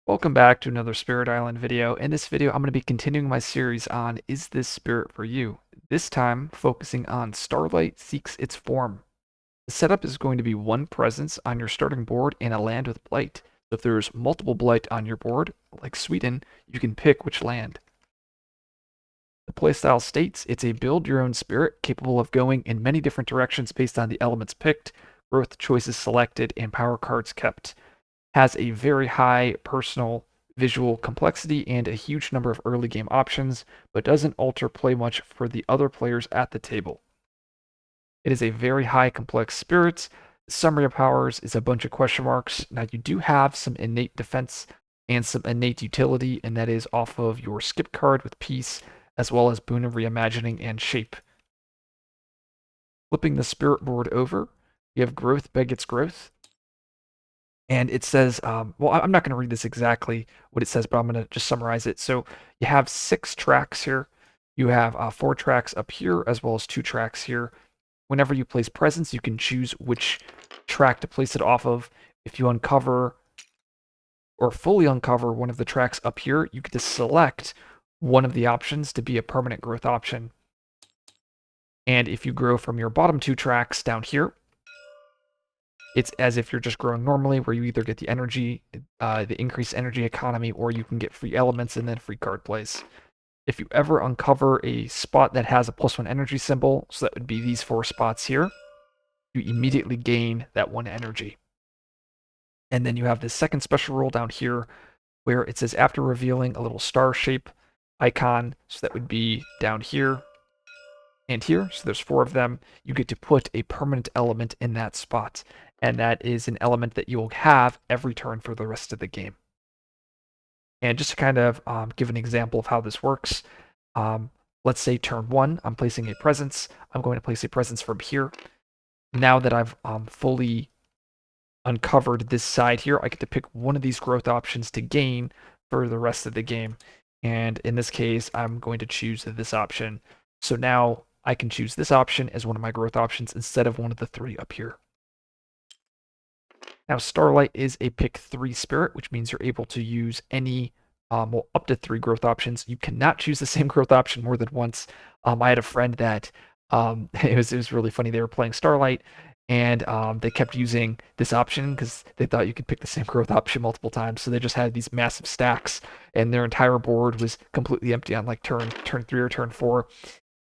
Welcome back to another Spirit Island video. In this video, I'm going to be continuing my series on Is This Spirit for You? This time, focusing on Starlight Seeks Its Form. The setup is going to be one presence on your starting board and a land with blight. So if there's multiple blight on your board, like Sweden, you can pick which land. The playstyle states it's a build your own spirit capable of going in many different directions based on the elements picked, growth choices selected, and power cards kept. Has a very high personal visual complexity and a huge number of early game options, but doesn't alter play much for the other players at the table. It is a very high complex spirit. The summary of powers is a bunch of question marks. Now, you do have some innate defense and some innate utility, and that is off of your skip card with peace, as well as boon of reimagining and shape. Flipping the spirit board over, you have growth begets growth. And it says, well, I'm not going to read this exactly what it says, but I'm going to just summarize it. So you have 6 tracks here. You have 4 tracks up here, as well as 2 tracks here. Whenever you place presence, you can choose which track to place it off of. If you uncover or fully uncover one of the tracks up here, you get to select one of the options to be a permanent growth option. And if you grow from your bottom 2 tracks down here, it's as if you're just growing normally, where you either get the energy, the increased energy economy, or you can get free elements and then free card plays. If you ever uncover a spot that has a +1 energy symbol, so that would be these 4 spots here, you immediately gain that 1 energy. And then you have this second special rule down here, where it says after revealing a little star shape icon, so that would be down here and here, so there's 4 of them, you get to put a permanent element in that spot. And that is an element that you will have every turn for the rest of the game. And just to kind of give an example of how this works, let's say turn 1, I'm placing a presence. I'm going to place a presence from here. Now that I've fully uncovered this side here, I get to pick one of these growth options to gain for the rest of the game. And in this case, I'm going to choose this option. So now I can choose this option as one of my growth options instead of one of the 3 up here. Now, Starlight is a pick 3 spirit, which means you're able to use any, well, up to 3 growth options. You cannot choose the same growth option more than once. I had a friend that it was really funny. They were playing Starlight, and they kept using this option because they thought you could pick the same growth option multiple times. So they just had these massive stacks, and their entire board was completely empty on like turn 3 or turn 4.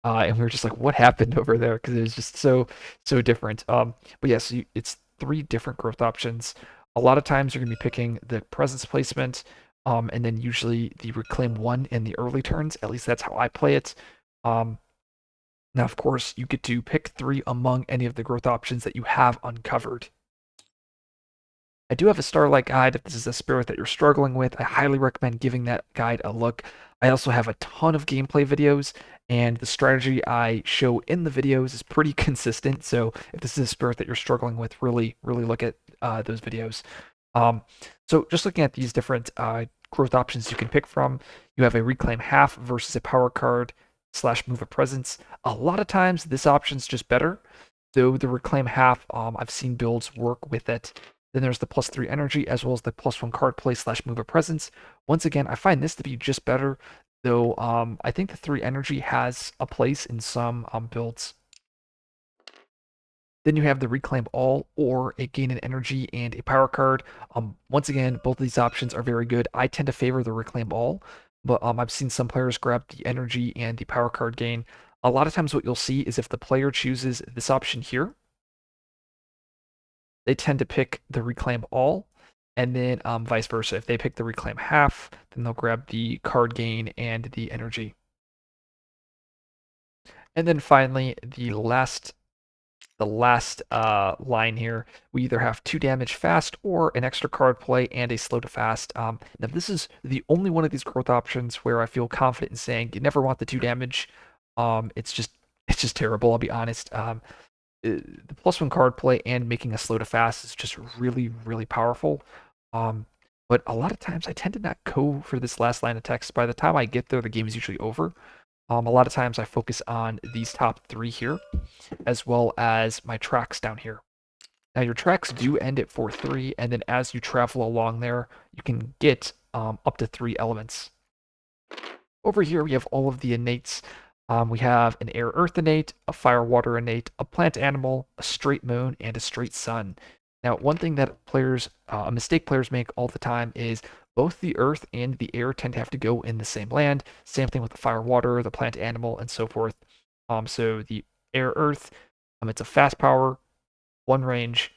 And we were just like, what happened over there? Because it was just so different. But yes, yeah, so it's 3 different growth options. A lot of times you're going to be picking the presence placement, and then usually the reclaim 1 in the early turns. At least that's how I play it. Now, of course, you get to pick 3 among any of the growth options that you have uncovered. I do have a Starlight guide if this is a spirit that you're struggling with. I highly recommend giving that guide a look. I also have a ton of gameplay videos, and the strategy I show in the videos is pretty consistent. So if this is a spirit that you're struggling with, really look at those videos. So just looking at these different growth options you can pick from, you have a reclaim half versus a power card / move a presence. A lot of times this option's just better, though the reclaim half, I've seen builds work with it. Then there's the +3 energy, as well as the +1 card play / move a presence. Once again, I find this to be just better, though I think the 3 energy has a place in some builds. Then you have the reclaim all, or a gain an energy and a power card. Once again, both of these options are very good. I tend to favor the reclaim all, but I've seen some players grab the energy and the power card gain. A lot of times what you'll see is if the player chooses this option here, they tend to pick the reclaim all, and then vice versa. If they pick the reclaim half, then they'll grab the card gain and the energy. And then finally, the last line here, we either have 2 damage fast or an extra card play and a slow to fast. Now this is the only one of these growth options where I feel confident in saying you never want the 2 damage. It's just terrible, I'll be honest. The +1 card play and making a slow to fast is just really powerful. But a lot of times I tend to not go for this last line of text. By the time I get there, the game is usually over. A lot of times I focus on these top 3 here, as well as my tracks down here. Now your tracks do end at 4-3, and then as you travel along there, you can get up to 3 elements. Over here, we have all of the innates. We have an air earth innate, a fire water innate, a plant animal, a straight moon, and a straight sun. Now, one thing that a mistake players make all the time is both the earth and the air tend to have to go in the same land. Same thing with the fire water, the plant animal, and so forth. So the air earth, it's a fast power, one range.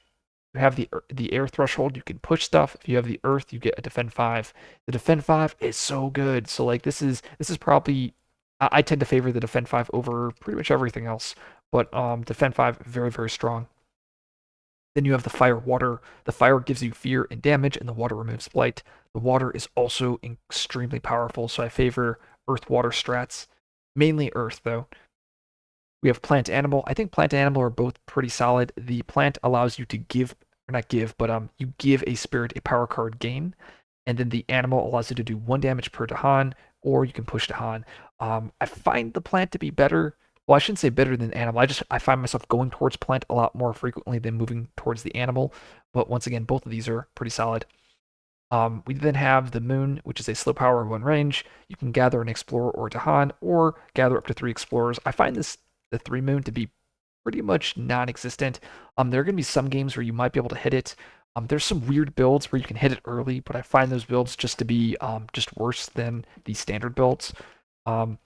You have the air threshold, you can push stuff. If you have the earth, you get a defend 5. The defend 5 is so good. So like this is probably I tend to favor the defend 5 over pretty much everything else. But defend 5 very very strong. Then you have the fire water. The fire gives you fear and damage, and the water removes blight. The water is also extremely powerful, so I favor earth water strats. Mainly earth though. We have plant animal. I think plant animal are both pretty solid. The plant allows you to give, or not give, but you give a spirit a power card gain, and then the animal allows you to do 1 damage per Dahan, or you can push Dahan. I find the plant to be better. Well, I shouldn't say better than animal. I find myself going towards plant a lot more frequently than moving towards the animal. But once again, both of these are pretty solid. We then have the moon, which is a slow power 1 range. You can gather an explorer or Dahan, or gather up to 3 explorers. I find the 3 moon to be pretty much non-existent. There are going to be some games where you might be able to hit it. There's some weird builds where you can hit it early, but I find those builds just to be just worse than the standard builds. The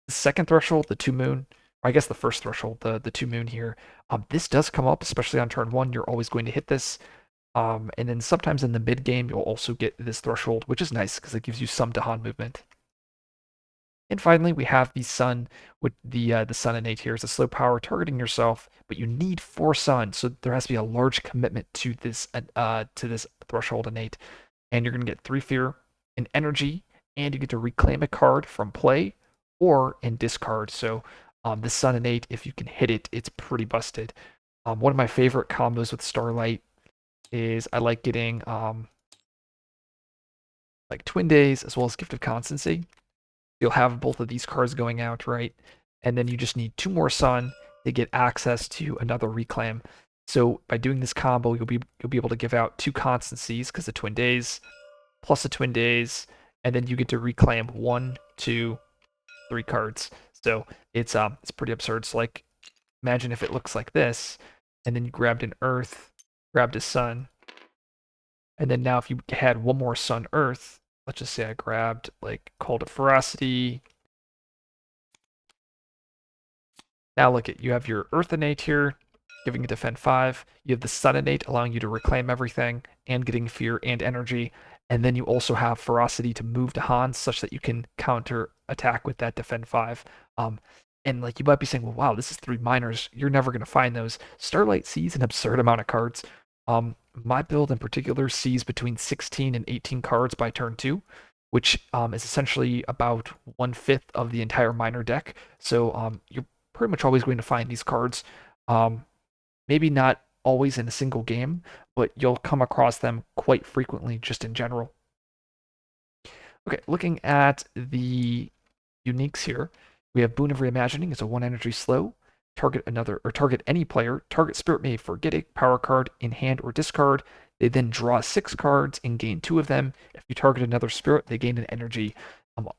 second threshold, the 2 moon, or I guess the first threshold, the 2 moon here. This does come up, especially on turn 1. You're always going to hit this. And then sometimes in the mid game, you'll also get this threshold, which is nice because it gives you some Dahan movement. And finally, we have the sun. With the sun innate here is a slow power targeting yourself, but you need 4 sun, so there has to be a large commitment to this threshold innate. And you're gonna get 3 fear, an energy, and you get to reclaim a card from play or in discard. So the sun innate, if you can hit it, it's pretty busted. One of my favorite combos with Starlight is I like getting like Twin Days as well as Gift of Constancy. You'll have both of these cards going out, right? And then you just need 2 more sun to get access to another reclaim. So by doing this combo, you'll be able to give out 2 constancies because of Twin Days, plus a Twin Days, and then you get to reclaim 1, 2, 3 cards. So it's pretty absurd. So like imagine if it looks like this, and then you grabbed an Earth, grabbed a Sun, and then now if you had 1 more Sun Earth, let's just say I grabbed like Call to Ferocity. Now look at you have your Earth innate here, giving it defend 5. You have the Sun innate allowing you to reclaim everything and getting fear and energy. And then you also have ferocity to move to Hans such that you can counter attack with that defend 5. And like you might be saying, well, wow, this is 3 minors. You're never gonna find those. Starlight sees an absurd amount of cards. My build in particular sees between 16 and 18 cards by turn 2, which is essentially about 1/5 of the entire minor deck. So you're pretty much always going to find these cards. Maybe not always in a single game, but you'll come across them quite frequently just in general. Okay, looking at the uniques here, we have Boon of Reimagining is a 1 energy slow. Target any player. Target spirit may forget a power card in hand or discard. They then draw 6 cards and gain 2 of them. If you target another spirit, they gain an energy.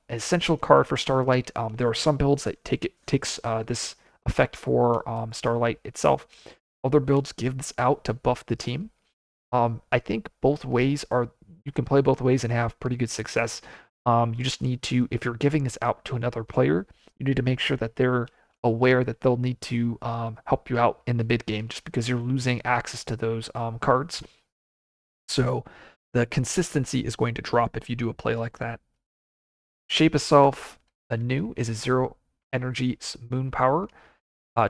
Essential card for Starlight. There are some builds that takes this effect for Starlight itself. Other builds give this out to buff the team. I think both ways you can play both ways and have pretty good success. You just need to, if you're giving this out to another player, you need to make sure that they're aware that they'll need to help you out in the mid game just because you're losing access to those cards. So the consistency is going to drop if you do a play like that. Shape of Self anew is a 0 energy moon power.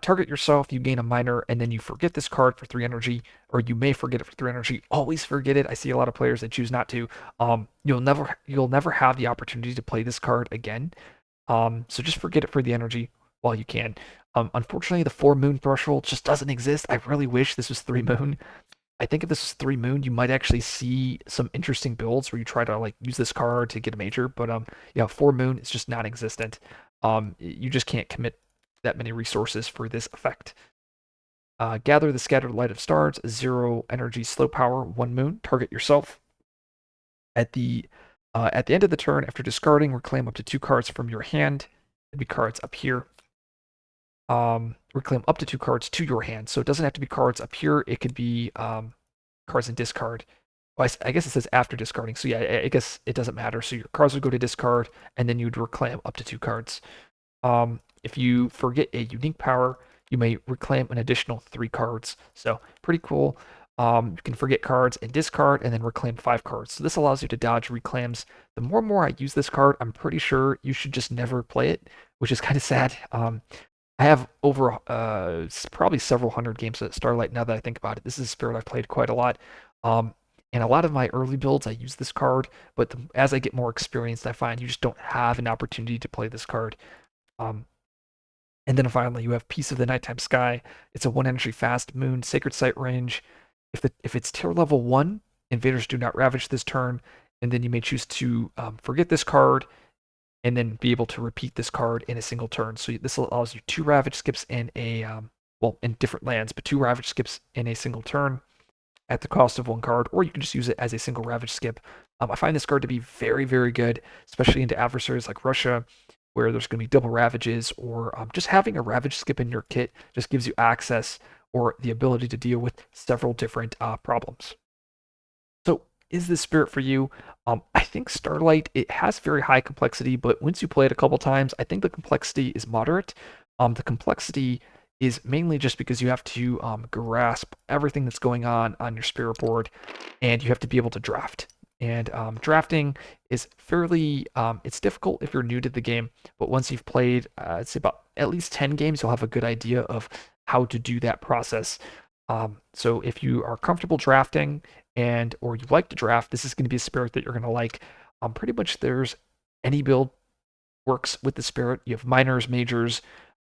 Target yourself, you gain a minor, and then you forget this card for 3 energy, or you may forget it for 3 energy. Always forget it. I see a lot of players that choose not to. You'll never have the opportunity to play this card again. So just forget it for the energy while you can. Unfortunately, the 4 moon threshold just doesn't exist. I really wish this was 3 moon. I think if this was 3 moon, you might actually see some interesting builds where you try to like use this card to get a major. But yeah, 4 moon is just non-existent. You just can't commit that many resources for this effect. Gather the Scattered Light of Stars, 0 energy slow power, 1 moon. Target yourself. At the At the end of the turn, after discarding, reclaim up to 2 cards from your hand. It'd be cards up here. Reclaim up to 2 cards to your hand. So it doesn't have to be cards up here. It could be cards in discard. Well, I guess it says after discarding. So yeah, I guess it doesn't matter. So your cards would go to discard, and then you'd reclaim up to 2 cards. If you forget a unique power, you may reclaim an additional 3 cards. So pretty cool. You can forget cards and discard and then reclaim 5 cards. So this allows you to dodge reclaims. The more and more I use this card, I'm pretty sure you should just never play it, which is kind of sad. I have over probably several hundred games at Starlight now that I think about it. This is a spirit I've played quite a lot. Um, and a lot of my early builds, I use this card, but as I get more experienced, I find you just don't have an opportunity to play this card. Um, and then finally, you have Piece of the Nighttime Sky. It's a 1 energy fast moon, sacred site range. If it's tier level 1, invaders do not ravage this turn, and then you may choose to forget this card and then be able to repeat this card in a single turn. So this allows you 2 ravage skips in a well, in different lands, but 2 ravage skips in a single turn at the cost of 1 card, or you can just use it as a single ravage skip. I find this card to be very, very good, especially into adversaries like Russia, where there's going to be double ravages, or just having a ravage skip in your kit just gives you access or the ability to deal with several different problems. So is this spirit for you? I think Starlight, it has very high complexity, but once you play it a couple times, I think the complexity is moderate. The complexity is mainly just because you have to grasp everything that's going on your spirit board, and you have to be able to draft. And drafting is fairly, it's difficult if you're new to the game, but once you've played, I'd say about at least 10 games, you'll have a good idea of how to do that process. So if you are comfortable drafting or you like to draft, this is going to be a spirit that you're going to like. Pretty much there's any build works with the spirit. You have minors, majors,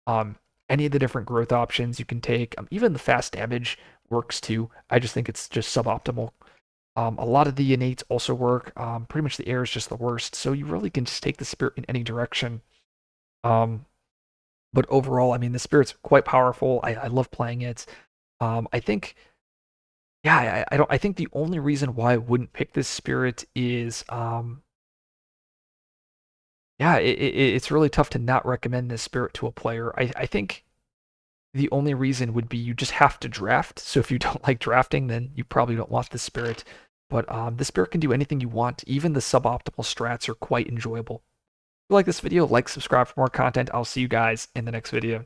any of the different growth options you can take. Even the fast damage works too. I just think it's just suboptimal. A lot of the innates also work. Pretty much the air is just the worst. So you really can just take the spirit in any direction. But overall, I mean, the spirit's quite powerful. I love playing it. I think, yeah, I don't. I think the only reason why I wouldn't pick this spirit is, yeah, it's really tough to not recommend this spirit to a player. I think the only reason would be you just have to draft. So if you don't like drafting, then you probably don't want this spirit. But the spirit can do anything you want. Even the suboptimal strats are quite enjoyable. If you like this video, like, subscribe for more content. I'll see you guys in the next video.